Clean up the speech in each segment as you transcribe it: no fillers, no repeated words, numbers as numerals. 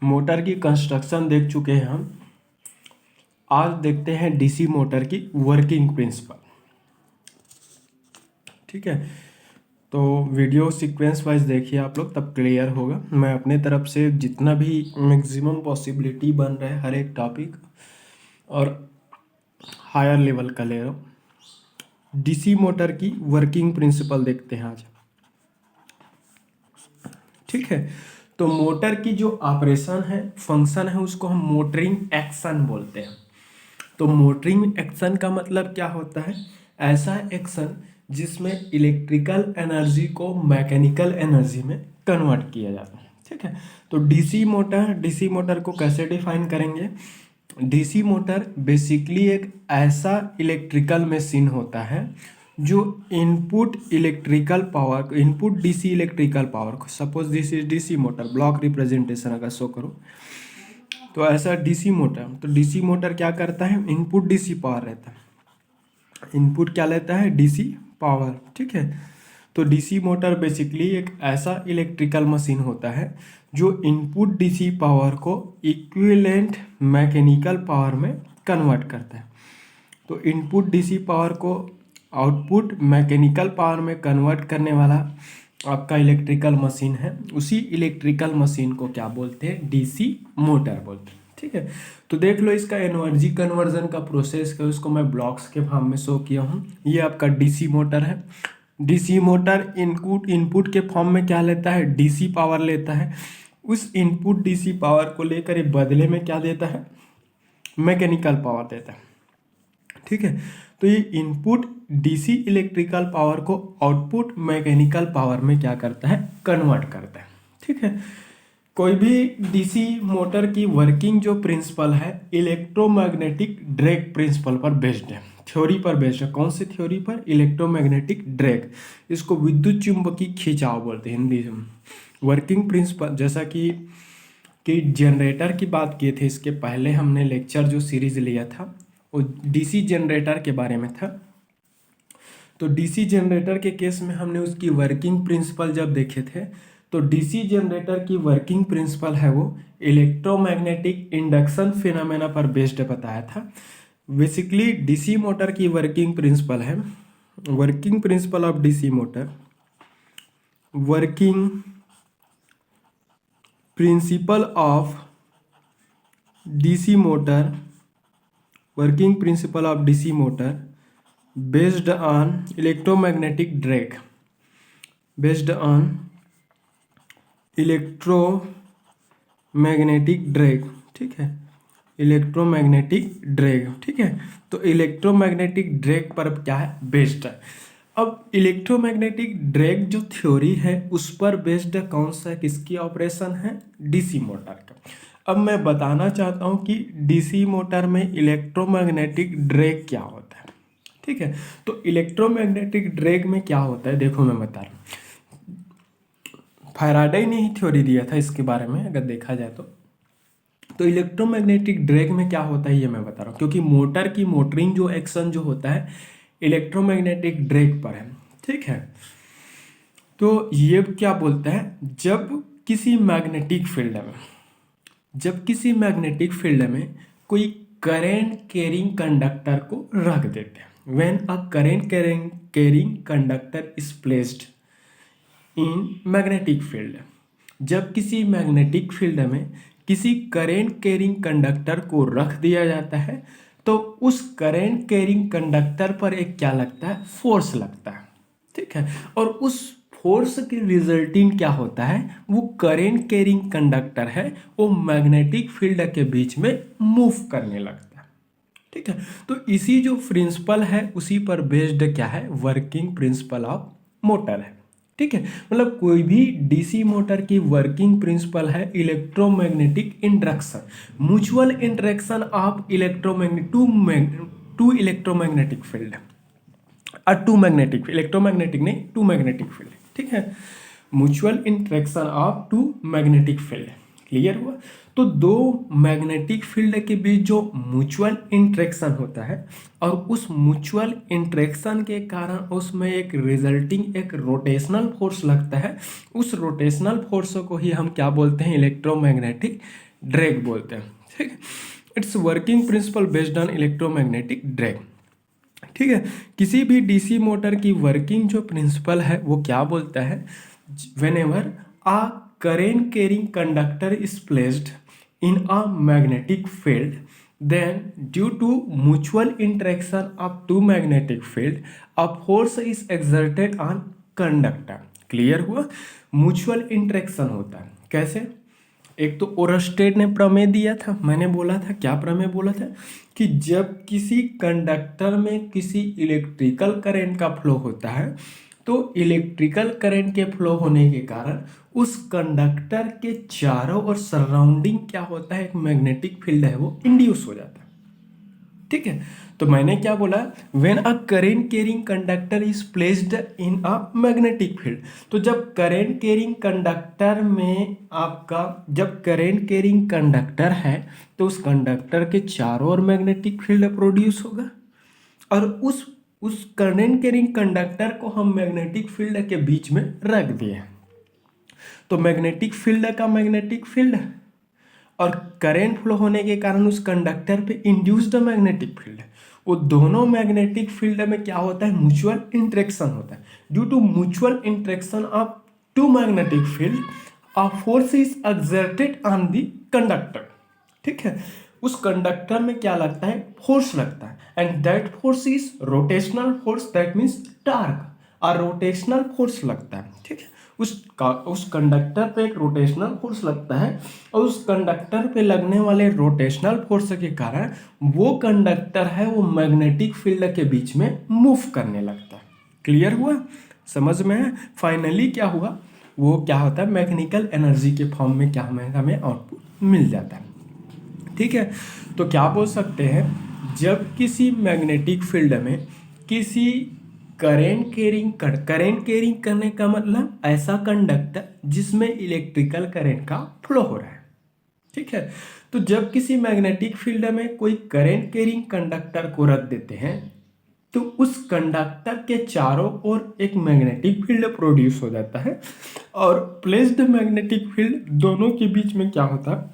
Motor की construction देख चुके हैं हम। आज देखते हैं डीसी मोटर की वर्किंग प्रिंसिपल। ठीक है, तो वीडियो सीक्वेंस वाइज देखिए आप लोग, तब क्लियर होगा। मैं अपने तरफ से जितना भी मैक्सिमम पॉसिबिलिटी बन रहा है हर एक टॉपिक और हायर लेवल का ले रहा हूँ। डीसी मोटर की वर्किंग प्रिंसिपल देखते हैं आज। ठीक है, तो मोटर की जो ऑपरेशन है, फंक्शन है, उसको हम मोटरिंग एक्शन बोलते हैं। तो मोटरिंग एक्शन का मतलब क्या होता है? ऐसा एक्शन जिसमें इलेक्ट्रिकल एनर्जी को मैकेनिकल एनर्जी में कन्वर्ट किया जाता है। ठीक है, तो डीसी मोटर को कैसे डिफाइन करेंगे? डीसी मोटर बेसिकली एक ऐसा इलेक्ट्रिकल मशीन होता है जो इनपुट डीसी इलेक्ट्रिकल पावर को, suppose this is DC motor, block representation अगर शो करो तो ऐसा डीसी मोटर। तो डीसी मोटर क्या करता है? इनपुट डीसी पावर रहता है, इनपुट क्या लेता है? DC power. ठीक है, तो डीसी मोटर बेसिकली एक ऐसा इलेक्ट्रिकल मशीन होता है जो इनपुट डीसी पावर को इक्विवेलेंट मैकेनिकल पावर में कन्वर्ट करता है। तो इनपुट डीसी पावर को आउटपुट मैकेनिकल पावर में कन्वर्ट करने वाला आपका इलेक्ट्रिकल मशीन है। उसी इलेक्ट्रिकल मशीन को क्या बोलते हैं? डीसी मोटर बोलते हैं। ठीक है, तो देख लो इसका एनर्जी कन्वर्जन का प्रोसेस है, उसको मैं ब्लॉक्स के फॉर्म में शो किया हूँ। ये आपका डीसी मोटर है। डीसी मोटर इनपुट के फॉर्म में क्या लेता है? डीसी पावर लेता है। उस इनपुट डीसी पावर को लेकर ये बदले में क्या देता है? मैकेनिकल पावर देता है। ठीक है, तो ये इनपुट डीसी इलेक्ट्रिकल पावर को आउटपुट मैकेनिकल पावर में क्या करता है? कन्वर्ट करता है। ठीक है, कोई भी डीसी मोटर की वर्किंग जो प्रिंसिपल है इलेक्ट्रोमैग्नेटिक ड्रैग प्रिंसिपल पर बेस्ड है, थ्योरी पर बेस्ड है। कौन सी थ्योरी पर? Electromagnetic drag. इसको विद्युत चुंबकीय खिंचाव बोलते हैं हिंदी में। वर्किंग प्रिंसिपल, जैसा कि जनरेटर की बात किए थे इसके पहले हमने लेक्चर जो सीरीज लिया था वो डीसी जनरेटर के बारे में था। तो डीसी जनरेटर के केस में हमने उसकी वर्किंग प्रिंसिपल जब देखे थे, तो डीसी जनरेटर की वर्किंग प्रिंसिपल है वो इलेक्ट्रोमैग्नेटिक इंडक्शन फिनोमेना पर बेस्ड बताया था। बेसिकली डीसी मोटर की वर्किंग प्रिंसिपल है, working principle of DC motor, working principle of DC motor, working principle of DC motor based on electromagnetic drag, based on electromagnetic drag. ठीक है, electromagnetic drag. ठीक है, तो electromagnetic drag पर क्या है? बेस्ड है। अब इलेक्ट्रोमैग्नेटिक ड्रैग जो थ्योरी है उस पर बेस्ड कौन सा किसकी ऑपरेशन है? डीसी मोटर का। अब मैं बताना चाहता हूँ कि डीसी मोटर में इलेक्ट्रोमैग्नेटिक ड्रैग क्या होता है। ठीक है, तो इलेक्ट्रोमैग्नेटिक ड्रैग में क्या होता है देखो मैं बता रहा हूँ। फैराडे ने ही थ्योरी दिया था इसके बारे में अगर देखा जाए तो इलेक्ट्रोमैग्नेटिक ड्रैग में क्या होता है ये मैं बता रहा हूँ, क्योंकि मोटर की मोटरिंग जो एक्शन जो होता है इलेक्ट्रोमैग्नेटिक ड्रैग पर है। ठीक है, तो ये क्या बोलता है? जब किसी मैग्नेटिक फील्ड में कोई करेंट कैरिंग कंडक्टर को रख देते हैं, when a current carrying conductor is placed in magnetic field, जब किसी मैग्नेटिक फील्ड में किसी करेंट कैरिंग कंडक्टर को रख दिया जाता है तो उस करेंट कैरिंग कंडक्टर पर एक क्या लगता है? फोर्स लगता है। ठीक है, और उस फोर्स के रिजल्टिंग क्या होता है? वो करेंट कैरिंग कंडक्टर है वो मैग्नेटिक फील्ड के बीच में मूव करने लगता है। ठीक है, तो इसी जो प्रिंसिपल है उसी पर बेस्ड क्या है? वर्किंग प्रिंसिपल ऑफ मोटर है। ठीक है, मतलब कोई भी डीसी मोटर की वर्किंग प्रिंसिपल है electromagnetic interaction, mutual interaction of two electromagnetic field, two magnetic, electromagnetic नहीं, टू मैग्नेटिक फील्ड। ठीक है, mutual interaction of two magnetic field. Clear हुआ? तो दो मैग्नेटिक फील्ड के बीच जो म्यूचुअल इंटरेक्शन होता है और उस म्यूचुअल इंटरेक्शन के कारण उसमें एक रिजल्टिंग एक रोटेशनल फोर्स लगता है, उस रोटेशनल फोर्स को ही हम क्या बोलते हैं? इलेक्ट्रोमैग्नेटिक ड्रैग बोलते हैं, ठीक है। Its working principle based on electromagnetic drag, ठीक है। किसी भी डीसी मोटर की वर्किंग जो प्रिंसिपल है वो क्या बोलता है, whenever a current carrying conductor is placed in a magnetic field, then due to mutual interaction of two magnetic field a force is exerted on conductor. Clear हुआ? Mutual interaction होता है कैसे? एक तो ओरस्टेड ने प्रमेय दिया था, मैंने बोला था, क्या प्रमेय बोला था कि जब किसी कंडक्टर में किसी इलेक्ट्रिकल करंट का फ्लो होता है तो इलेक्ट्रिकल करंट के फ्लो होने के कारण उस कंडक्टर के चारों और सराउंडिंग क्या होता है, एक मैग्नेटिक फील्ड है वो इंड्यूस हो जाता है, ठीक है। तो मैंने क्या बोला, when a current carrying conductor is placed in a magnetic field, तो जब करेंट कैरिंग कंडक्टर में आपका जब करेंट कैरिंग कंडक्टर है तो उस कंडक्टर के चारों ओर मैग्नेटिक फील्ड प्रोड्यूस होगा, और उस करेंट कैरिंग कंडक्टर को हम मैग्नेटिक फील्ड के बीच में रख दिए, तो मैग्नेटिक फील्ड का मैग्नेटिक फील्ड और करंट फ्लो होने के कारण उस कंडक्टर पे इंड्यूस्ड मैग्नेटिक फील्ड, वो दोनों मैग्नेटिक फील्ड में क्या होता है, म्यूचुअल इंटरेक्शन होता है। Due to mutual interaction of two magnetic field a force is exerted on the conductor, ठीक है। उस कंडक्टर में क्या लगता है, फोर्स लगता है, and that force is rotational force, that means torque, और रोटेशनल फोर्स लगता है, ठीक है। उस कंडक्टर पे एक रोटेशनल फोर्स लगता है, और उस कंडक्टर पे लगने वाले रोटेशनल फोर्स के कारण वो कंडक्टर है वो मैग्नेटिक फील्ड के बीच में मूव करने लगता है। क्लियर हुआ? समझ में है? फाइनली क्या हुआ, वो क्या होता है, मैकेनिकल एनर्जी के फॉर्म में क्या हमें आउटपुट मिल जाता है, ठीक है। तो क्या बोल सकते हैं, जब किसी मैग्नेटिक फील्ड में किसी करेंट कैरिंग करने का मतलब ऐसा कंडक्टर जिसमें इलेक्ट्रिकल करंट का फ्लो हो रहा है, ठीक है। तो जब किसी मैग्नेटिक फील्ड में कोई करेंट कैरिंग कंडक्टर को रख देते हैं तो उस कंडक्टर के चारों ओर एक मैग्नेटिक फील्ड प्रोड्यूस हो जाता है, और प्लेस्ड मैग्नेटिक फील्ड दोनों के बीच में क्या होता है,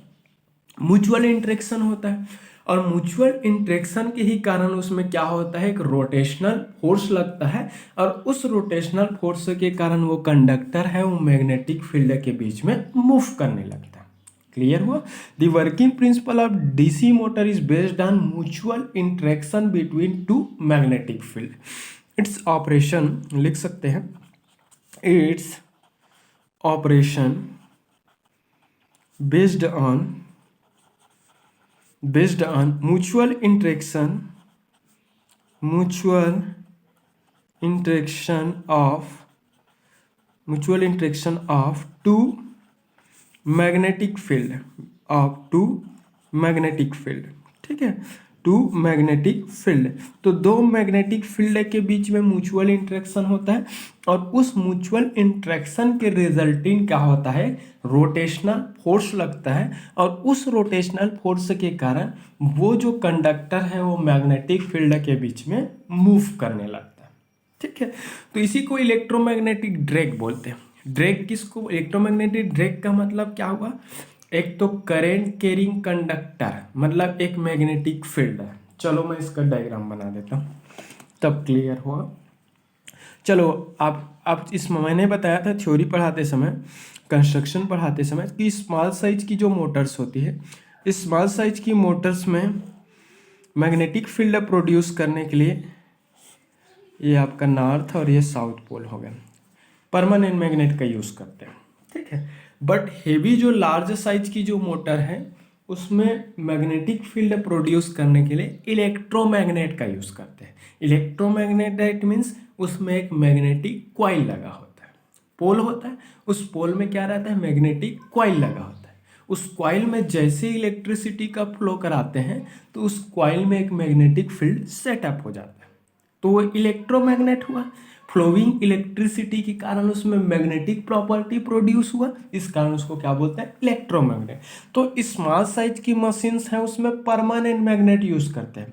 म्यूचुअल इंटरेक्शन होता है, और म्यूचुअल इंटरेक्शन के ही कारण उसमें क्या होता है, एक रोटेशनल फोर्स लगता है, और उस रोटेशनल फोर्स के कारण वो कंडक्टर है वो मैग्नेटिक फील्ड के बीच में मूव करने लगता है। क्लियर हुआ? The working principle of DC motor is based on mutual interaction between two magnetic field. Its operation लिख सकते हैं, its operation based on mutual interaction of two magnetic field, ठीक है, टू मैग्नेटिक फील्ड। तो दो magnetic field के बीच में mutual interaction होता है, और उस म्यूचुअल इंटरेक्शन के रिजल्टिंग क्या होता है, रोटेशनल फोर्स लगता है, और उस रोटेशनल फोर्स के कारण वो जो कंडक्टर है वो मैग्नेटिक फील्ड के बीच में मूव करने लगता है, ठीक है। तो इसी को इलेक्ट्रोमैग्नेटिक ड्रैग बोलते हैं। ड्रैग किसको, इलेक्ट्रोमैग्नेटिक ड्रैग का मतलब क्या हुआ, एक तो करेंट कैरिंग कंडक्टर मतलब एक मैग्नेटिक फील्ड है। चलो मैं इसका डायग्राम बना देता हूँ तब क्लियर हुआ। चलो आप इस मैंने बताया था थ्योरी पढ़ाते समय, कंस्ट्रक्शन पढ़ाते समय कि स्मॉल साइज की जो मोटर्स होती है, इस स्मॉल साइज की मोटर्स में मैग्नेटिक फील्ड प्रोड्यूस करने के लिए ये आपका नॉर्थ और ये साउथ पोल हो गया, परमानेंट मैग्नेट का यूज़ करते हैं, ठीक है। बट हेवी जो लार्ज साइज की जो मोटर है उसमें मैग्नेटिक फील्ड प्रोड्यूस करने के लिए इलेक्ट्रोमैग्नेट का यूज़ करते हैं। इलेक्ट्रोमैग्नेट मीन्स उसमें एक मैग्नेटिक कॉइल लगा होता है, पोल होता है, उस पोल में क्या रहता है, मैग्नेटिक कॉइल लगा होता है। उस कॉइल में जैसे इलेक्ट्रिसिटी का फ्लो कराते हैं तो उस कॉइल में एक मैग्नेटिक फील्ड सेटअप हो जाता है, तो वो इलेक्ट्रोमैग्नेट हुआ। फ्लोइंग इलेक्ट्रिसिटी के कारण उसमें मैग्नेटिक प्रॉपर्टी प्रोड्यूस हुआ, इस कारण उसको क्या बोलते हैं, इलेक्ट्रोमैग्नेट। तो स्मॉल साइज की मशीन्स हैं उसमें परमानेंट मैग्नेट यूज करते हैं,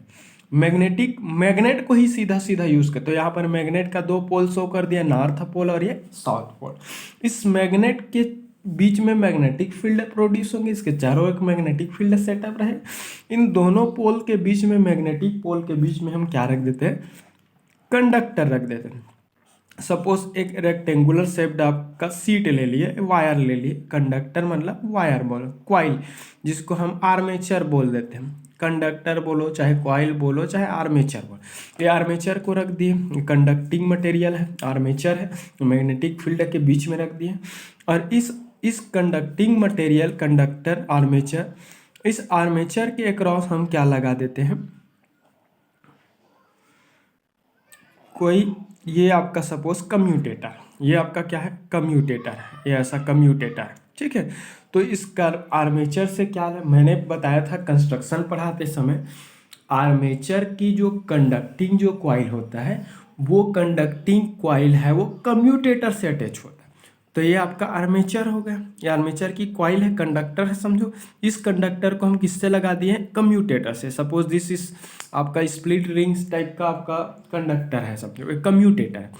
मैग्नेटिक मैग्नेट को ही सीधा सीधा यूज करते हैं। तो यहाँ पर मैग्नेट का दो पोल शो कर दिया, नॉर्थ पोल और ये साउथ पोल। इस मैग्नेट के बीच में मैग्नेटिक फील्ड प्रोड्यूस होंगे, इसके चारों एक मैग्नेटिक फील्ड सेटअप रहे। इन दोनों पोल के बीच में, मैग्नेटिक पोल के बीच में हम क्या रख देते हैं, कंडक्टर रख देते हैं। सपोज एक रेक्टेंगुलर शेप्ड आपका सीट ले लिए, वायर ले लिए, कंडक्टर मतलब वायर बोलो, क्वाइल जिसको हम आर्मेचर बोल देते हैं। कंडक्टर बोलो, चाहे क्वाइल बोलो, चाहे आर्मेचर बोलो। ये आर्मेचर को रख दिए, कंडक्टिंग मटेरियल है, आर्मेचर है, मैग्नेटिक फील्ड के बीच में रख दिए। और इस कंडक्टिंग मटेरियल, कंडक्टर, आर्मेचर, इस आर्मेचर के अक्रॉस हम क्या लगा देते हैं, कोई, ये आपका सपोज कम्यूटेटर, ये आपका क्या है, कम्यूटेटर है, ये ऐसा कम्यूटेटर है, ठीक है। तो इसका आर्मेचर से क्या है, मैंने बताया था कंस्ट्रक्शन पढ़ाते समय, आर्मेचर की जो कंडक्टिंग जो कॉइल होता है, वो कंडक्टिंग कॉइल है वो कम्यूटेटर से अटैच होता है। तो ये आपका आर्मेचर हो गया, ये आर्मेचर की कॉइल है, कंडक्टर है समझो। इस कंडक्टर को हम किससे लगा दिए हैं, कम्यूटेटर से। सपोज दिस इज आपका स्प्लिट रिंग्स टाइप का आपका कंडक्टर है समझो, एक कम्यूटेटर है।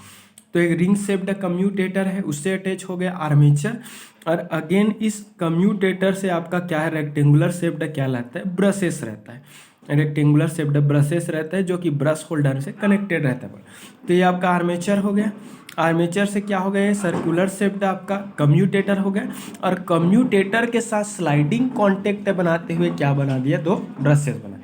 तो एक रिंग शेप्ड कम्यूटेटर है, उससे अटैच हो गया आर्मेचर। और अगेन इस कम्यूटेटर से आपका क्या है, रेक्टेंगुलर शेप्ड क्या रहता है, ब्रशेस रहता है, रेक्टेंगुलर शेप्ड ब्रशेस रहता है जो कि ब्रश होल्डर से कनेक्टेड रहता है। तो ये आपका आर्मेचर हो गया। आर्मेचर से क्या हो गया, सर्कुलर शेप्ड आपका कम्यूटेटर हो गया। और कम्यूटेटर के साथ स्लाइडिंग कॉन्टेक्ट बनाते हुए क्या बना दिया, दो ब्रशेस बनाए।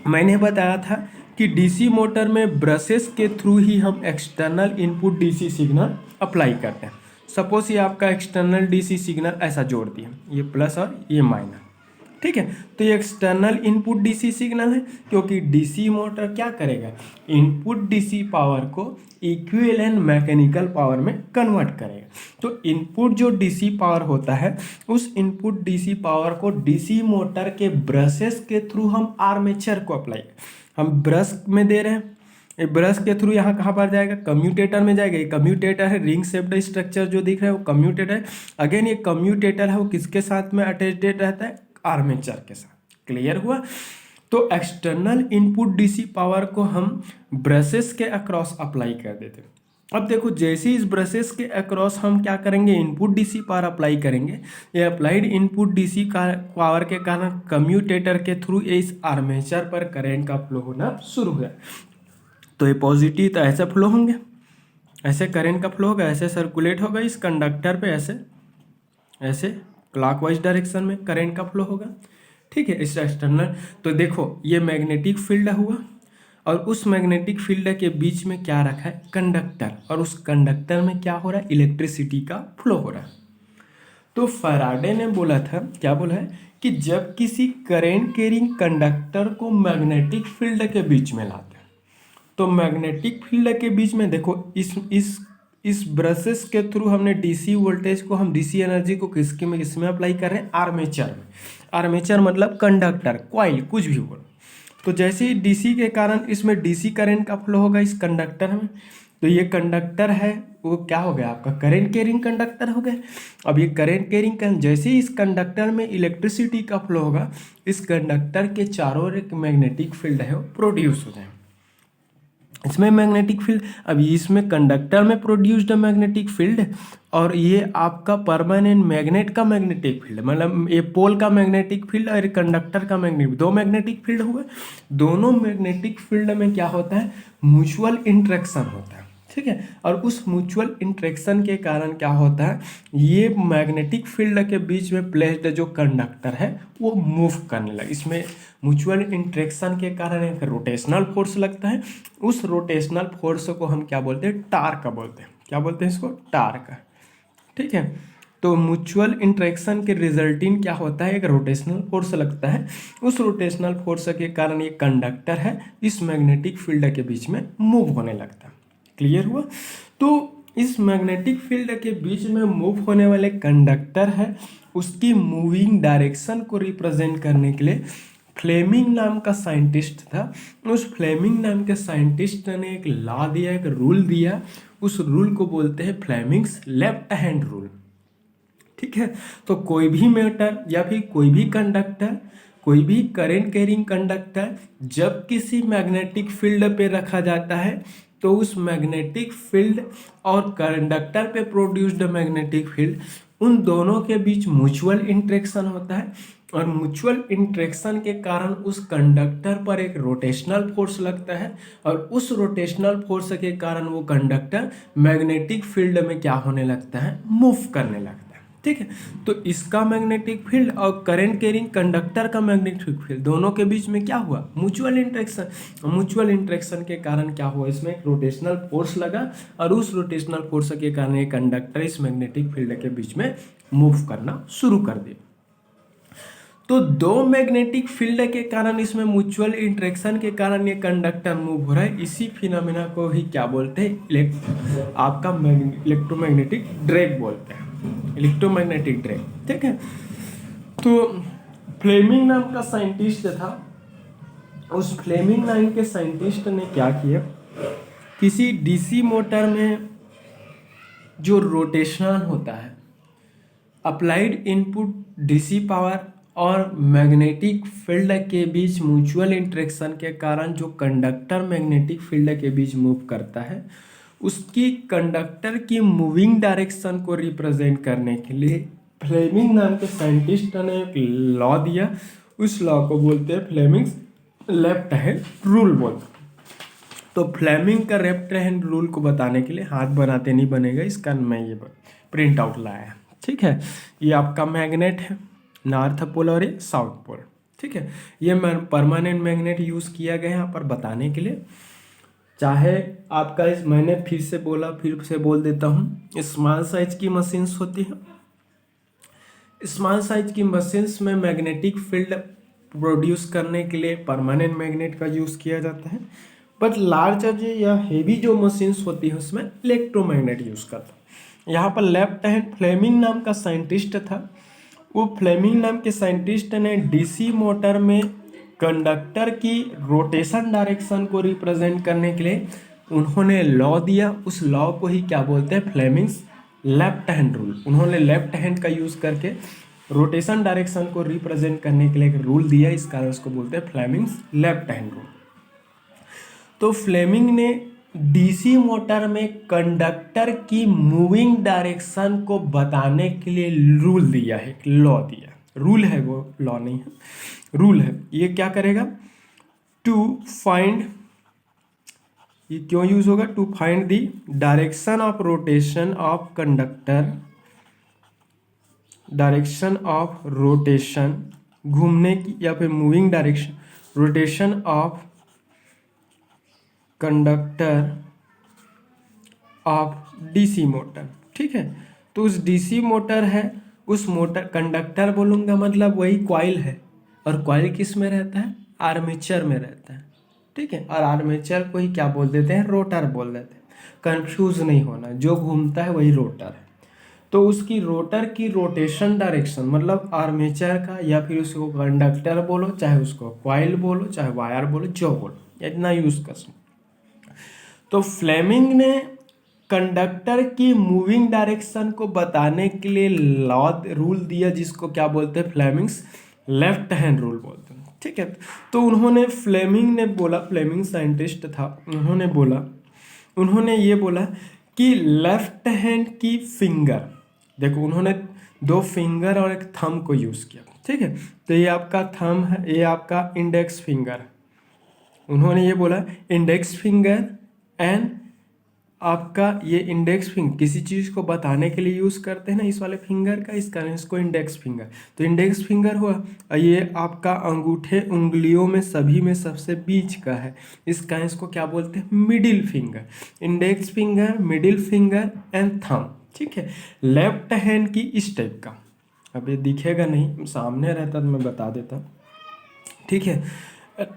मैंने बताया था कि डीसी मोटर में ब्रशेस के थ्रू ही हम external input DC signal apply करते हैं। सपोज ये आपका एक्सटर्नल डीसी सिग्नल ऐसा जोड़ दिया, ये प्लस और ये माइनस, ठीक है। तो ये एक्सटर्नल इनपुट डीसी सिग्नल है, क्योंकि डीसी मोटर क्या करेगा, इनपुट डीसी पावर को इक्विवेलेंट मैकेनिकल पावर में कन्वर्ट करेगा। तो इनपुट जो डीसी पावर होता है, उस इनपुट डीसी पावर को डीसी मोटर के ब्रशेस के थ्रू हम आर्मेचर को अप्लाई, हम ब्रश में दे रहे हैं, ये ब्रश के थ्रू यहाँ कहाँ पर जाएगा, कम्यूटेटर में जाएगा। ये कम्यूटेटर है, रिंग शेप्ड स्ट्रक्चर जो दिख रहा है वो कम्यूटेटर है। अगेन ये कम्यूटेटर है, वो किसके साथ में अटैच्ड रहता है, आर्मेचर के साथ। क्लियर हुआ। तो एक्सटर्नल इनपुट डीसी पावर को हम ब्रशेस के अक्रॉस अप्लाई कर देते हैं। अब देखो, जैसे इस ब्रशेस के अक्रॉस हम क्या करेंगे, इनपुट डीसी पावर अप्लाई करेंगे। ये अप्लाइड इनपुट डीसी का पावर के कारण कम्यूटेटर के थ्रू इस आर्मेचर पर करंट का फ्लो होना शुरू हुआ। तो ये पॉजिटिव तो ऐसे फ्लो होंगे, ऐसे करंट का फ्लो होगा, ऐसे सर्कुलेट होगा इस कंडक्टर पे, ऐसे ऐसे क्लॉकवाइज डायरेक्शन में करंट का फ्लो होगा, ठीक है। इस एक्सटर्नल, तो देखो ये मैग्नेटिक फील्ड हुआ, और उस मैग्नेटिक फील्ड के बीच में क्या रखा है, कंडक्टर, और उस कंडक्टर में क्या हो रहा है, इलेक्ट्रिसिटी का फ्लो हो रहा है। तो फैराडे ने बोला था, क्या बोला है, कि जब किसी करंट कैरिंग कंडक्टर को मैग्नेटिक फील्ड के बीच में लाते हैं, तो मैग्नेटिक फील्ड के बीच में देखो, इस ब्रशेस के थ्रू हमने डीसी वोल्टेज को, हम डीसी एनर्जी को किसमें अप्लाई कर रहे हैं, आर्मेचर में। आर्मेचर मतलब कंडक्टर, कॉइल, कुछ भी बोलो। तो जैसे ही डीसी के कारण इसमें डीसी करंट का फ्लो होगा इस कंडक्टर में, तो ये कंडक्टर है वो क्या हो गया, आपका करंट कैरिंग कंडक्टर हो गया। अब ये करंट कैरिंग जैसे ही इस कंडक्टर में इलेक्ट्रिसिटी का फ्लो होगा, इस कंडक्टर के चारों ओर एक मैग्नेटिक फील्ड है वो प्रोड्यूस हो जाए, इसमें मैग्नेटिक फील्ड। अब इसमें कंडक्टर में प्रोड्यूस्ड मैग्नेटिक फील्ड, और ये आपका परमानेंट मैग्नेट का मैग्नेटिक फील्ड, मतलब ये पोल का मैग्नेटिक फील्ड और कंडक्टर का मैग्नेटिक, दो मैग्नेटिक फील्ड हुए। दोनों मैग्नेटिक फील्ड में क्या होता है, म्यूचुअल इंट्रैक्शन होता है, ठीक है। और उस म्यूचुअल इंट्रैक्शन के कारण क्या होता है, ये मैग्नेटिक फील्ड के बीच में प्लेस्ड जो कंडक्टर है वो मूव करने लगे। इसमें म्यूचुअल इंट्रैक्शन के कारण एक रोटेशनल फोर्स लगता है। उस रोटेशनल फोर्स को हम क्या बोलते हैं, टार्क बोलते हैं। क्या बोलते हैं इसको, टार्क, ठीक है। तो म्यूचुअल इंट्रैक्शन के रिजल्टिंग क्या होता है, एक रोटेशनल फोर्स लगता है। उस रोटेशनल फोर्स के कारण ये कंडक्टर है इस मैग्नेटिक फील्ड के बीच में मूव होने लगता है। क्लियर हुआ। तो इस मैग्नेटिक फील्ड के बीच में मूव होने वाले कंडक्टर है, उसकी मूविंग डायरेक्शन को रिप्रेजेंट करने के लिए फ्लेमिंग नाम का साइंटिस्ट था। उस फ्लेमिंग नाम के साइंटिस्ट ने एक लॉ दिया, एक रूल दिया। उस रूल को बोलते हैं फ्लेमिंग्स लेफ्ट हैंड रूल, ठीक है। तो कोई भी मैटर या फिर कोई भी कंडक्टर, कोई भी करंट कैरिंग कंडक्टर जब किसी मैग्नेटिक फील्ड पे रखा जाता है, तो उस मैग्नेटिक फील्ड और कंडक्टर पे प्रोड्यूस्ड मैग्नेटिक फील्ड, उन दोनों के बीच म्यूचुअल इंटरेक्शन होता है और म्यूचुअल इंटरेक्शन के कारण उस कंडक्टर पर एक रोटेशनल फोर्स लगता है और उस रोटेशनल फोर्स के कारण वो कंडक्टर मैग्नेटिक फील्ड में क्या होने लगता है, मूव करने लगता है। ठीक है, तो इसका मैग्नेटिक फील्ड और करंट कैरिंग कंडक्टर का मैग्नेटिक फील्ड दोनों के बीच में क्या हुआ, म्यूचुअल इंटरेक्शन। म्यूचुअल इंटरेक्शन के कारण क्या हुआ, इसमें एक रोटेशनल फोर्स लगा और उस रोटेशनल फोर्स के कारण ये कंडक्टर इस मैग्नेटिक फील्ड के बीच में मूव करना शुरू कर दिया। तो दो मैग्नेटिक फील्ड के कारण, इसमें म्यूचुअल इंटरेक्शन के कारण ये कंडक्टर मूव हो रहा है। इसी फिनोमेना को ही क्या बोलते हैं, आपका इलेक्ट्रोमैग्नेटिक ड्रैग बोलते हैं, इलेक्ट्रोमैग्नेटिक ड्रैग। ठीक है, तो फ्लेमिंग नाम का साइंटिस्ट था, उस फ्लेमिंग नाम के साइंटिस्ट ने क्या किया, किसी डीसी मोटर में जो रोटेशन होता है, अप्लाइड इनपुट डीसी पावर और मैग्नेटिक फील्ड के बीच म्यूचुअल इंटरेक्शन के कारण जो कंडक्टर मैग्नेटिक फील्ड के बीच मूव करता है, उसकी कंडक्टर की मूविंग डायरेक्शन को रिप्रेजेंट करने के लिए फ्लेमिंग नाम के साइंटिस्ट ने एक लॉ दिया। उस लॉ को बोलते हैं फ्लेमिंग्स लेफ्ट हैंड रूल बोलते हैं। तो फ्लेमिंग का लेफ्ट हैंड रूल को बताने के लिए हाथ बनाते नहीं बनेगा, इसका मैं ये प्रिंट आउट लाया। ठीक है, ये आपका मैग्नेट है, नॉर्थ पोल और ये साउथ पोल। ठीक है, ये परमानेंट मैग्नेट यूज़ किया गया है यहाँ पर बताने के लिए। चाहे आपका इस, मैंने फिर से बोला, फिर से बोल देता हूँ, स्मॉल साइज की मशीन्स होती हैं, स्मॉल साइज की मशीन्स में मैग्नेटिक फील्ड प्रोड्यूस करने के लिए परमानेंट मैग्नेट का यूज़ किया जाता है। बट लार्ज या हेवी जो मशीन्स होती है उसमें इलेक्ट्रोमैग्नेट यूज़ करता है। यहाँ पर लेफ्ट हैंड फ्लेमिंग नाम का साइंटिस्ट था, वो फ्लेमिंग नाम के साइंटिस्ट ने डीसी मोटर में कंडक्टर की रोटेशन डायरेक्शन को रिप्रेजेंट करने के लिए उन्होंने लॉ दिया। उस लॉ को ही क्या बोलते हैं, फ्लेमिंग्स लेफ्ट हैंड रूल। उन्होंने लेफ्ट हैंड का यूज़ करके रोटेशन डायरेक्शन को रिप्रेजेंट करने के लिए एक रूल दिया, इस कारण उसको बोलते हैं फ्लेमिंग्स लेफ्ट हैंड रूल। तो फ्लेमिंग ने डीसी मोटर में कंडक्टर की मूविंग डायरेक्शन को बताने के लिए रूल दिया है, एक लॉ दिया। रूल है वो, लॉ नहीं है, रूल है। ये क्या करेगा, टू फाइंड, ये क्यों यूज होगा, to find the direction of rotation of conductor, direction of rotation घूमने की या फिर moving direction, rotation of conductor of DC motor. ठीक है, तो उस डीसी मोटर है, उस मोटर कंडक्टर बोलूँगा मतलब वही कॉइल है, और कॉइल किस में रहता है, आर्मेचर में रहता है। ठीक है, और आर्मेचर को ही क्या बोल देते हैं, रोटर बोल देते हैं। कंफ्यूज नहीं होना, जो घूमता है वही रोटर है। तो उसकी रोटर की रोटेशन डायरेक्शन मतलब आर्मेचर का, या फिर उसको कंडक्टर बोलो, चाहे उसको कॉइल बोलो, चाहे वायर बोलो, जो बोलो, इतना यूज कर सकते। तो फ्लेमिंग ने कंडक्टर की मूविंग डायरेक्शन को बताने के लिए लॉ रूल दिया, जिसको क्या बोलते हैं, फ्लेमिंग्स लेफ्ट हैंड रूल बोलते हैं। ठीक है, तो उन्होंने फ्लेमिंग ने बोला, फ्लेमिंग साइंटिस्ट था, उन्होंने ये बोला कि लेफ्ट हैंड की फिंगर, देखो उन्होंने दो फिंगर और एक थंब को यूज़ किया। ठीक है, तो ये आपका थंब है, ये आपका इंडेक्स फिंगर। उन्होंने ये बोला इंडेक्स फिंगर एंड आपका ये इंडेक्स फिंगर किसी चीज़ को बताने के लिए यूज़ करते हैं ना, इस वाले फिंगर का, इस कारण इसको इंडेक्स फिंगर। तो इंडेक्स फिंगर हुआ, ये आपका अंगूठे उंगलियों में सभी में सबसे बीच का है, इस कारण इसको क्या बोलते हैं, middle finger. Index finger, middle finger and thumb. ठीक है, लेफ्ट हैंड की इस टाइप का, अब ये दिखेगा नहीं, सामने रहता तो मैं बता देता। ठीक है,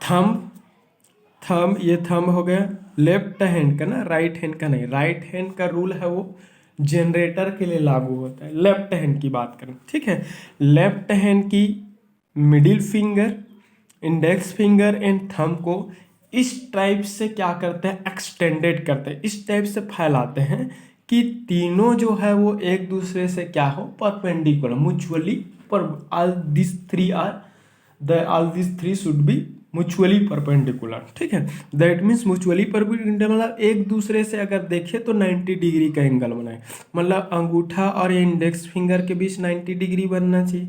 थंब, ये थंब हो गया लेफ्ट हैंड का ना, राइट हैंड का नहीं। राइट हैंड का रूल है वो जनरेटर के लिए लागू होता है, लेफ्ट हैंड की बात करें। ठीक है, लेफ्ट हैंड की middle finger, index finger and thumb को इस टाइप से क्या करते हैं, एक्सटेंडेड करते हैं, इस टाइप से फैलाते हैं कि तीनों जो है वो एक दूसरे से क्या हो, परपेंडिकुलर, म्यूचुअली, पर all this three should be mutually perpendicular, ठीक है। दैट मीन्स म्यूचुअली परपेंडिकुलर मतलब एक दूसरे से अगर देखें तो 90 डिग्री का एंगल बनाए, मतलब अंगूठा और इंडेक्स फिंगर के बीच 90 डिग्री बनना चाहिए,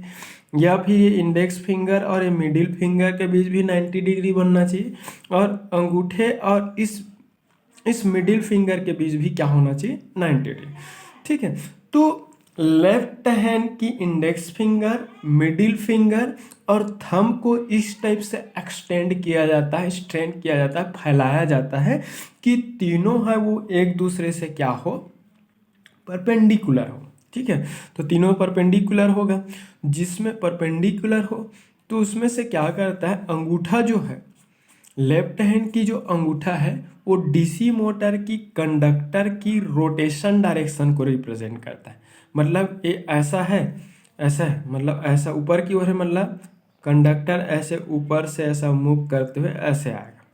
या फिर ये इंडेक्स फिंगर और ये मिडिल फिंगर के बीच भी 90 डिग्री बनना चाहिए, और अंगूठे और इस मिडिल फिंगर के बीच भी क्या होना चाहिए, 90 डिग्री, ठीक है। तो लेफ्ट हैंड की इंडेक्स फिंगर, मिडिल फिंगर और थंब को इस टाइप से एक्सटेंड किया जाता है, स्ट्रेंड किया जाता है, फैलाया जाता है कि तीनों है वो एक दूसरे से क्या हो, परपेंडिकुलर हो, ठीक है। तो तीनों परपेंडिकुलर होगा, जिसमें परपेंडिकुलर हो तो उसमें से क्या करता है, अंगूठा जो है, लेफ्ट हैंड की जो अंगूठा है वो डीसी मोटर की कंडक्टर की रोटेशन डायरेक्शन को रिप्रेजेंट करता है। मतलब ये ऐसा है, मतलब ऐसा ऊपर की ओर है, मतलब कंडक्टर ऐसे ऊपर से ऐसा मूव करते हुए ऐसे आएगा,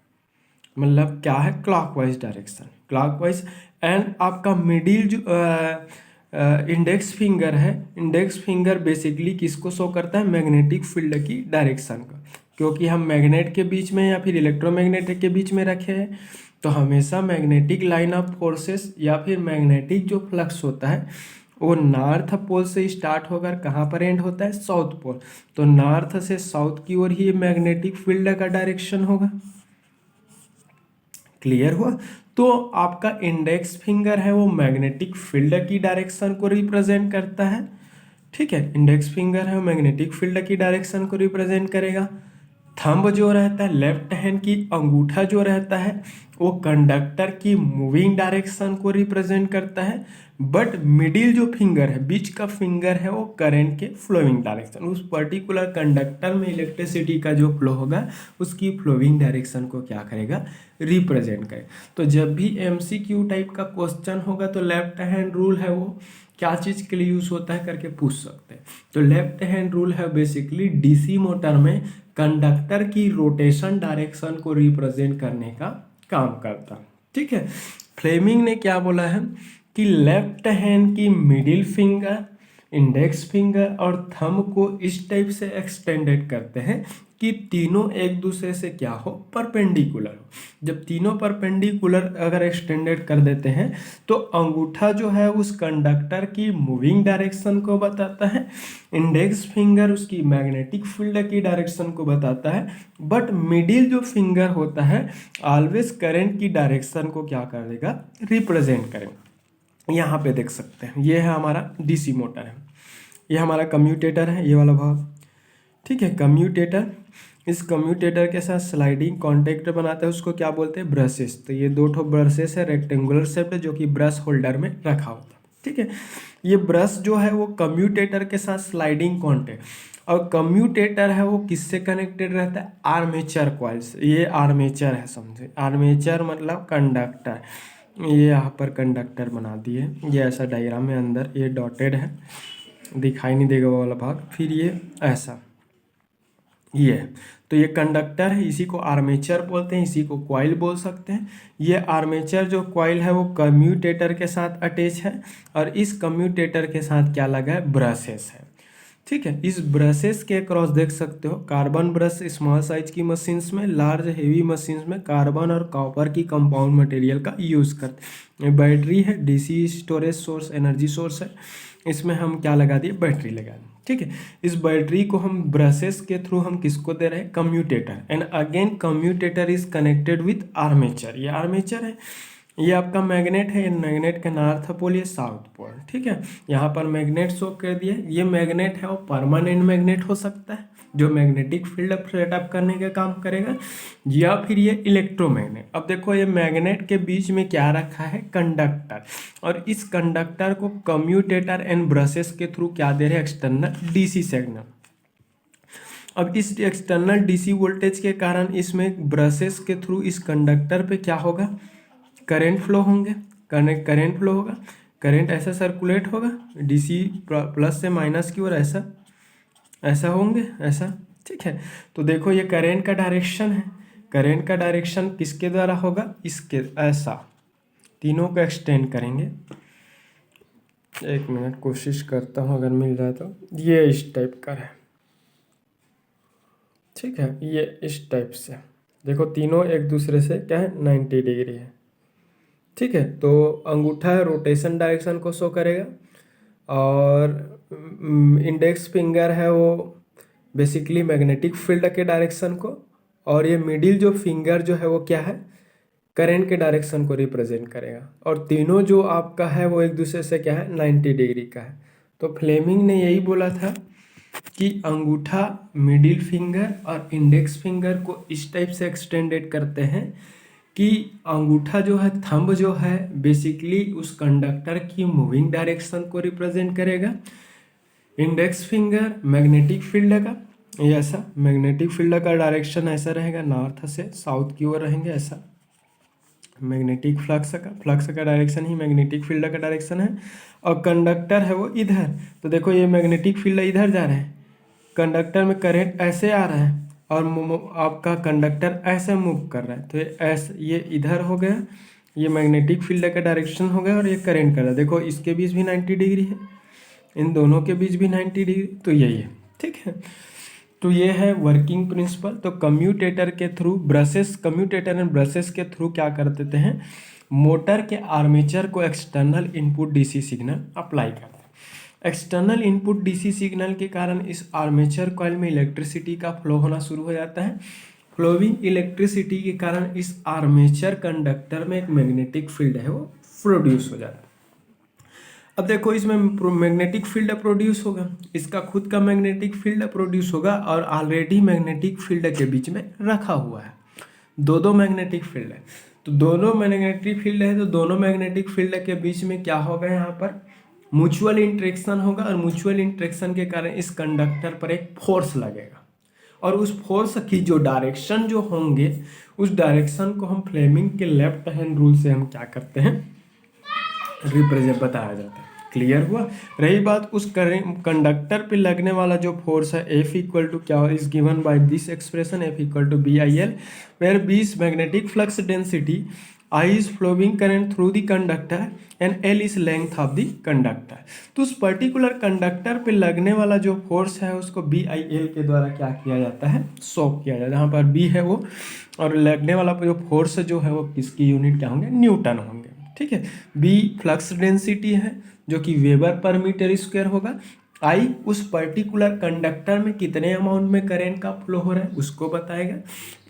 मतलब क्या है, क्लॉकवाइज डायरेक्शन, क्लॉकवाइज। एंड आपका मिडिल जो इंडेक्स फिंगर है, इंडेक्स फिंगर बेसिकली किसको शो करता है, मैग्नेटिक फील्ड की डायरेक्शन का, क्योंकि हम मैग्नेट के बीच में या फिर इलेक्ट्रोमैग्नेटिक के बीच में रखे हैं, तो हमेशा मैग्नेटिक लाइन ऑफ फोर्सेस या फिर मैग्नेटिक जो फ्लक्स होता है वो नॉर्थ पोल से स्टार्ट होकर कहाँ पर एंड होता है, साउथ पोल। तो नॉर्थ से साउथ की ओर ही मैग्नेटिक फील्ड का डायरेक्शन होगा। क्लियर हुआ। तो आपका इंडेक्स फिंगर है वो मैग्नेटिक फील्ड की डायरेक्शन को रिप्रेजेंट करता है, ठीक है। इंडेक्स फिंगर है वो मैग्नेटिक फील्ड की डायरेक्शन को रिप्रेजेंट करेगा। थंब जो रहता है, लेफ्ट हैंड की अंगूठा जो रहता है वो कंडक्टर की मूविंग डायरेक्शन को रिप्रेजेंट करता है। बट मिडिल जो फिंगर है, बीच का फिंगर है, वो करंट के फ्लोइंग डायरेक्शन, उस पर्टिकुलर कंडक्टर में इलेक्ट्रिसिटी का जो फ्लो होगा उसकी फ्लोइंग डायरेक्शन को क्या करेगा, रिप्रेजेंट करे। तो जब भी एमसीक्यू टाइप का क्वेश्चन होगा तो लेफ्ट हैंड रूल है वो क्या चीज़ के लिए यूज होता है करके पूछ सकते हैं। तो लेफ्ट हैंड रूल है बेसिकली डीसी मोटर में कंडक्टर की रोटेशन डायरेक्शन को रिप्रेजेंट करने का काम करता, ठीक है। फ्लेमिंग ने क्या बोला है कि लेफ्ट हैंड की मिडिल फिंगर, इंडेक्स फिंगर और थंब को इस टाइप से एक्सटेंडेड करते हैं कि तीनों एक दूसरे से क्या हो, परपेंडिकुलर हो। जब तीनों परपेंडिकुलर अगर एक्सटेंडेड कर देते हैं तो अंगूठा जो है उस कंडक्टर की मूविंग डायरेक्शन को बताता है, इंडेक्स फिंगर उसकी मैग्नेटिक फील्ड की डायरेक्शन को बताता है, बट मिडिल जो फिंगर होता है ऑलवेज करंट की डायरेक्शन को क्या कर देगा, रिप्रेजेंट करेगा। यहाँ पे देख सकते हैं ये है हमारा डीसी मोटर है, ये हमारा कम्यूटेटर है, ये वाला भाग, ठीक है। कम्यूटेटर, इस कम्यूटेटर के साथ स्लाइडिंग कॉन्टेक्ट बनाता है, उसको क्या बोलते हैं, ब्रशेस। तो ये दो ठो ब्रशेस है रेक्टेंगुलर शेप जो कि ब्रश होल्डर में रखा होता है, ठीक है। ये ब्रश जो है वो कम्यूटेटर के साथ स्लाइडिंग कॉन्टेक्ट, और कम्यूटेटर है वो किससे कनेक्टेड रहता है, आर्मेचर कॉइल से। ये आर्मेचर है, समझे, आर्मेचर मतलब कंडक्टर। ये यहाँ पर कंडक्टर बना दिए, ये ऐसा डायग्राम में अंदर ये डॉटेड है, दिखाई नहीं देगा वो वाला भाग, फिर ये ऐसा, ये है। तो ये कंडक्टर है, इसी को आर्मेचर बोलते हैं, इसी को कॉइल बोल सकते हैं। ये आर्मेचर जो कॉइल है वो कम्यूटेटर के साथ अटैच है, और इस कम्यूटेटर के साथ क्या लगा है, ब्रशेस है, ठीक है। इस ब्रशेस के क्रॉस देख सकते हो, कार्बन ब्रश स्मॉल साइज की मशीन्स में, लार्ज हेवी मशीन्स में कार्बन और कॉपर की कंपाउंड मटेरियल का यूज़ करते हैं। बैटरी है, DC storage source, energy source है, इसमें हम क्या लगा दिए, बैटरी लगा दी, ठीक है। इस बैटरी को हम ब्रशेस के थ्रू हम किसको दे रहे हैं, commutator. And again commutator is connected with armature, ये आर्मेचर है। ये आपका मैग्नेट है, मैग्नेट का नॉर्थ पोल, ये साउथ पोल, ठीक है। यहाँ पर मैग्नेट शो कर दिया, ये मैग्नेट है वो परमानेंट मैग्नेट हो सकता है जो मैग्नेटिक फील्ड सेटअप करने का काम करेगा, या फिर ये इलेक्ट्रोमैग्नेट। अब देखो ये मैग्नेट के बीच में क्या रखा है, कंडक्टर, और इस कंडक्टर को कम्यूटेटर एंड ब्रशेस के थ्रू क्या दे रहे हैं, एक्सटर्नल डीसी सिग्नल। अब इस एक्सटर्नल डीसी वोल्टेज के कारण इसमें ब्रशेस के थ्रू इस कंडक्टर पे क्या होगा, करंट फ्लो होंगे, करंट फ्लो होगा, करंट ऐसा सर्कुलेट होगा डीसी प्लस से माइनस की ओर, ऐसा ऐसा होंगे, ऐसा, ठीक है। तो देखो ये करंट का डायरेक्शन है, करंट का डायरेक्शन किसके द्वारा होगा, इसके, ऐसा, तीनों को एक्सटेंड करेंगे। एक मिनट कोशिश करता हूँ अगर मिल जाए तो, ये इस टाइप का है, ठीक है, ये इस टाइप से देखो, तीनों एक दूसरे से क्या है 90 डिग्री है। ठीक है, तो अंगूठा है रोटेशन डायरेक्शन को शो करेगा, और इंडेक्स फिंगर है वो बेसिकली मैग्नेटिक फील्ड के डायरेक्शन को, और ये मिडिल जो फिंगर जो है वो क्या है करंट के डायरेक्शन को रिप्रेजेंट करेगा। और तीनों जो आपका है वो एक दूसरे से क्या है 90 डिग्री का है। तो फ्लेमिंग ने यही बोला था कि अंगूठा मिडिल फिंगर और इंडेक्स फिंगर को इस टाइप से एक्सटेंडेड करते हैं कि अंगूठा जो है थंब जो है बेसिकली उस कंडक्टर की मूविंग डायरेक्शन को रिप्रेजेंट करेगा। इंडेक्स फिंगर मैग्नेटिक फील्ड का, ये ऐसा मैग्नेटिक फील्ड का डायरेक्शन ऐसा रहेगा, नॉर्थ से साउथ की ओर रहेंगे ऐसा। मैग्नेटिक फ्लक्स का डायरेक्शन ही मैग्नेटिक फील्ड का डायरेक्शन है। और कंडक्टर है वो इधर, तो देखो ये मैग्नेटिक फील्ड इधर जा रहा है, कंडक्टर में करंट ऐसे आ रहा है, और आपका कंडक्टर ऐसे मूव कर रहा है, तो ये ऐसे ये इधर हो गया, ये मैग्नेटिक फील्ड का डायरेक्शन हो गया, और ये करंट कर रहा है। देखो इसके बीच भी 90 डिग्री है, इन दोनों के बीच भी 90 डिग्री, तो यही है। ठीक है, तो ये है वर्किंग प्रिंसिपल। तो कम्यूटेटर के through brushes, commutator and brushes के थ्रू क्या कर देते हैं, मोटर के आर्मेचर को external input DC signal apply करते हैं। एक्सटर्नल इनपुट डीसी सिग्नल के कारण इस आर्मेचर कॉइल में इलेक्ट्रिसिटी का फ्लो होना शुरू हो जाता है। फ्लोइंग इलेक्ट्रिसिटी के कारण इस आर्मेचर कंडक्टर में एक मैग्नेटिक फील्ड है वो प्रोड्यूस हो जाता है। अब देखो इसमें मैग्नेटिक फील्ड प्रोड्यूस होगा, इसका खुद का मैग्नेटिक फील्ड प्रोड्यूस होगा, और ऑलरेडी मैग्नेटिक फील्ड के बीच में रखा हुआ है, दो मैग्नेटिक फील्ड है। तो दोनों मैग्नेटिक फील्ड है, तो दोनों मैग्नेटिक फील्ड के बीच में क्या होगा, यहाँ पर म्यूचुअल इंट्रैक्शन होगा, और म्यूचुअल इंट्रैक्शन के कारण इस कंडक्टर पर एक फोर्स लगेगा, और उस फोर्स की जो डायरेक्शन जो होंगे उस डायरेक्शन को हम फ्लेमिंग के लेफ्ट हैंड रूल से हम क्या करते हैं रिप्रेजेंट बताया जाता है। क्लियर हुआ। रही बात उस कंडक्टर पे लगने वाला जो फोर्स है F इक्वल टू क्या is given by this expression F equal to BIL, where B is magnetic flux density, I is flowing current through the conductor and L is length of the conductor. तो उस particular conductor पे लगने वाला जो force है उसको BIL के द्वारा क्या किया जाता है शो किया जाता है। जहाँ पर B है वो, और लगने वाला जो फोर्स जो है वो किसकी यूनिट क्या होंगे न्यूटन होंगे। ठीक है, बी फ्लक्स डेंसिटी है जो कि वेबर पर मीटर स्क्वायर होगा। आई उस पर्टिकुलर कंडक्टर में कितने अमाउंट में करंट का फ्लो हो रहा है उसको बताएगा।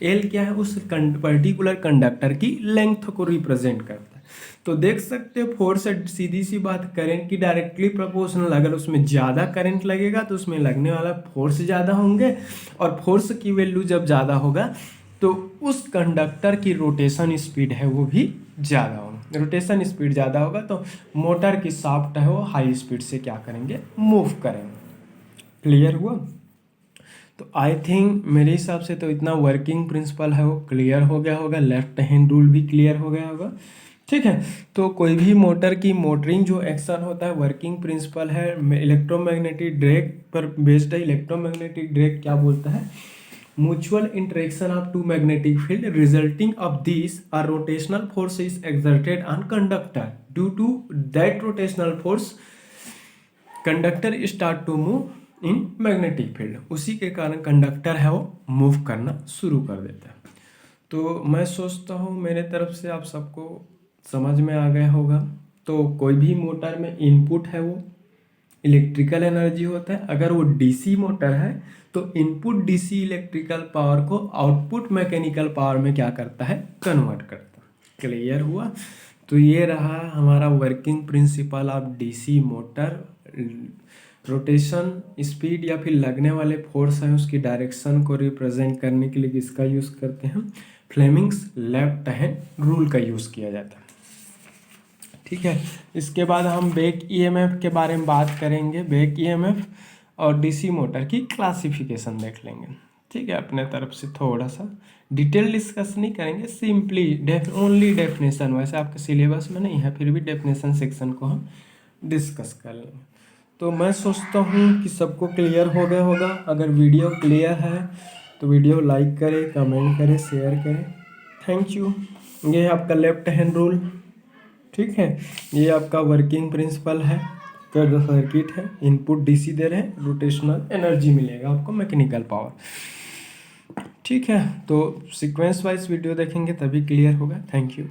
एल क्या है उस पर्टिकुलर कंडक्टर की लेंथ को रिप्रेजेंट करता है। तो देख सकते हो फोर्स सीधी सी बात करंट की डायरेक्टली प्रोपोर्शनल, अगर उसमें ज़्यादा करंट लगेगा तो उसमें लगने वाला फोर्स ज़्यादा होंगे, और फोर्स की वैल्यू जब ज़्यादा होगा तो उस कंडक्टर की रोटेशन स्पीड है वो भी ज़्यादा होगा। रोटेशन स्पीड ज़्यादा होगा तो मोटर की शाफ्ट है वो हाई स्पीड से क्या करेंगे मूव करेंगे। क्लियर हुआ। तो आई थिंक मेरे हिसाब से तो इतना वर्किंग प्रिंसिपल है वो क्लियर हो गया होगा, लेफ्ट हैंड रूल भी क्लियर हो गया होगा। ठीक है, तो कोई भी मोटर की मोटरिंग जो एक्शन होता है वर्किंग प्रिंसिपल है इलेक्ट्रोमैग्नेटिक ड्रैग पर बेस्ड है। इलेक्ट्रोमैग्नेटिक ड्रैग क्या बोलता है, mutual interaction of two magnetic field resulting of these a rotational force is exerted on conductor. Due to that rotational force conductor start to move in magnetic field. उसी के कारण conductor है वो move करना शुरू कर देता है। तो मैं सोचता हूँ मेरे तरफ से आप सबको समझ में आ गया होगा। तो कोई भी मोटर में इनपुट है वो इलेक्ट्रिकल एनर्जी होता है। अगर वो डीसी मोटर है तो इनपुट डीसी इलेक्ट्रिकल पावर को आउटपुट मैकेनिकल पावर में क्या करता है कन्वर्ट करता है। क्लियर हुआ। तो ये रहा हमारा working principle of DC motor. Rotation speed या फिर लगने वाले फोर्स है उसकी डायरेक्शन को रिप्रेजेंट करने के लिए किसका यूज़ करते हैं, फ्लेमिंग्स लेफ्ट हैंड रूल का यूज़ किया जाता है। ठीक है, इसके बाद हम बैक ईएमएफ के बारे में बात करेंगे। बैक ईएमएफ और डीसी मोटर की क्लासिफिकेशन देख लेंगे। ठीक है, अपने तरफ से थोड़ा सा डिटेल डिस्कस नहीं करेंगे, सिंपली ओनली डेफिनेशन, वैसे आपके सिलेबस में नहीं है फिर भी डेफिनेशन सेक्शन को हम डिस्कस कर लेंगे। तो मैं सोचता हूँ कि सबको क्लियर हो गया होगा। अगर वीडियो क्लियर है तो वीडियो लाइक करें, कमेंट करें, शेयर करें। Thank you. ये है आपका लेफ्ट हैंड रूल। ठीक है, ये आपका वर्किंग प्रिंसिपल है। कर्व सर्किट है, इनपुट डीसी दे रहे हैं, रोटेशनल एनर्जी मिलेगा आपको मैकेनिकल पावर। ठीक है, तो सीक्वेंस वाइज वीडियो देखेंगे तभी क्लियर होगा। Thank you.